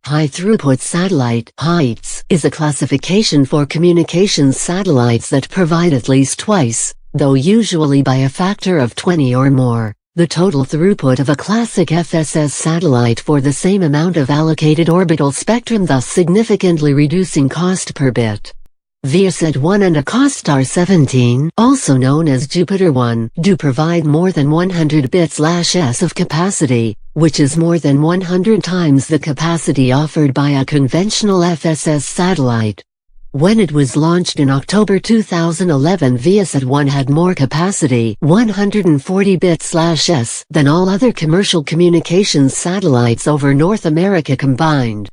High-throughput satellite (HIGHTS) is a classification for communications satellites that provide at least twice, though usually by a factor of 20 or more, the total throughput of a classic FSS satellite for the same amount of allocated orbital spectrum, thus significantly reducing cost per bit. Viasat-1 and ACOSSTAR-17, also known as Jupiter-1, do provide more than 100 bits/s of capacity, which is more than 100 times the capacity offered by a conventional FSS satellite. When it was launched in October 2011, Viasat-1 had more capacity, 140 bits/s, than all other commercial communications satellites over North America combined.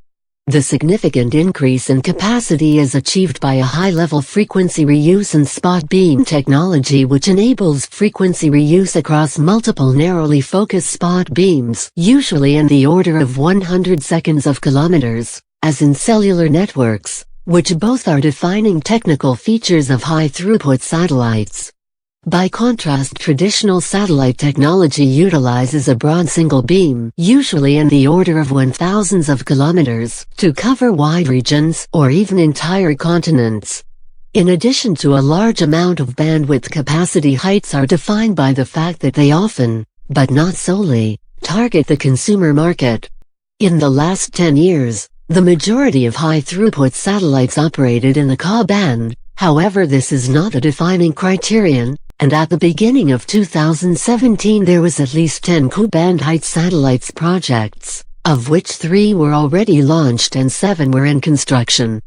The significant increase in capacity is achieved by a high-level frequency reuse and spot beam technology, which enables frequency reuse across multiple narrowly focused spot beams, usually in the order of 100 seconds of kilometers, as in cellular networks, which both are defining technical features of high-throughput satellites. By contrast, traditional satellite technology utilizes a broad single beam, usually in the order of 1,000s of kilometers, to cover wide regions or even entire continents. In addition to a large amount of bandwidth capacity, HIGHTS are defined by the fact that they often, but not solely, target the consumer market. In the last 10 years, the majority of high-throughput satellites operated in the Ka band. However, this is not a defining criterion, and at the beginning of 2017 there was at least 10 Ku-band HIGHTS satellites projects, of which 3 were already launched and 7 were in construction.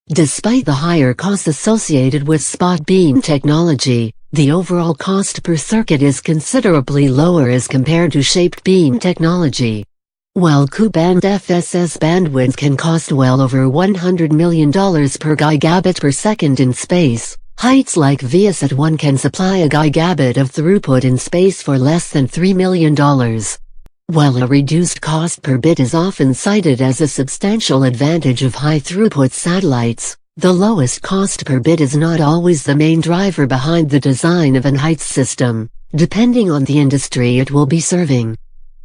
Despite the higher costs associated with spot beam technology, the overall cost per circuit is considerably lower as compared to shaped beam technology. While Ku-band FSS bandwidth can cost well over $100 million per gigabit per second in space, HIGHTS like Viasat-1 can supply a gigabit of throughput in space for less than $3 million. While a reduced cost per bit is often cited as a substantial advantage of high-throughput satellites, the lowest cost per bit is not always the main driver behind the design of an HIGHTS system, depending on the industry it will be serving.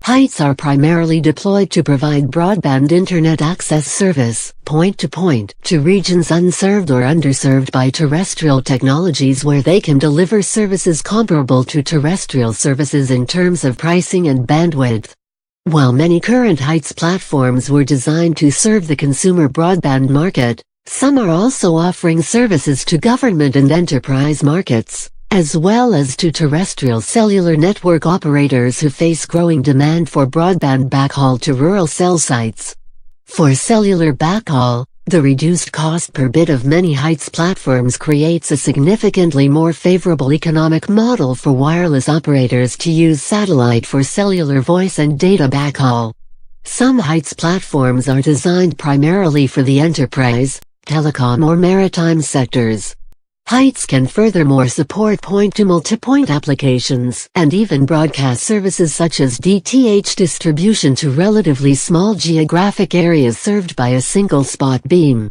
HIGHTS are primarily deployed to provide broadband internet access service, point-to-point, to regions unserved or underserved by terrestrial technologies, where they can deliver services comparable to terrestrial services in terms of pricing and bandwidth. While many current HIGHTS platforms were designed to serve the consumer broadband market, some are also offering services to government and enterprise markets, as well as to terrestrial cellular network operators who face growing demand for broadband backhaul to rural cell sites. For cellular backhaul, the reduced cost per bit of many HIGHTS platforms creates a significantly more favorable economic model for wireless operators to use satellite for cellular voice and data backhaul. Some HIGHTS platforms are designed primarily for the enterprise, telecom or maritime sectors. HIGHTS can furthermore support point-to-multipoint applications and even broadcast services such as DTH distribution to relatively small geographic areas served by a single spot beam.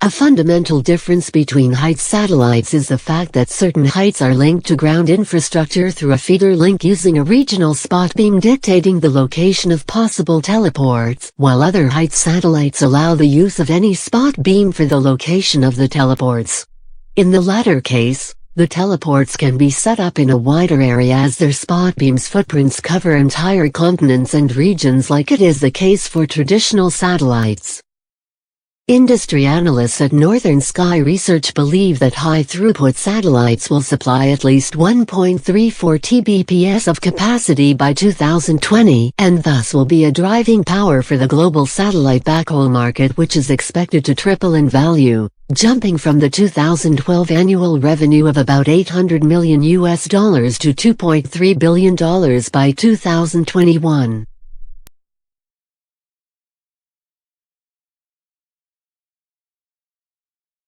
A fundamental difference between HIGHTS satellites is the fact that certain HIGHTS are linked to ground infrastructure through a feeder link using a regional spot beam dictating the location of possible teleports, while other HIGHTS satellites allow the use of any spot beam for the location of the teleports. In the latter case, the teleports can be set up in a wider area as their spot beam's footprints cover entire continents and regions, like it is the case for traditional satellites. Industry analysts at Northern Sky Research believe that high-throughput satellites will supply at least 1.34 Tbps of capacity by 2020, and thus will be a driving power for the global satellite backhaul market, which is expected to triple in value, jumping from the 2012 annual revenue of about $800 million to $2.3 billion by 2021.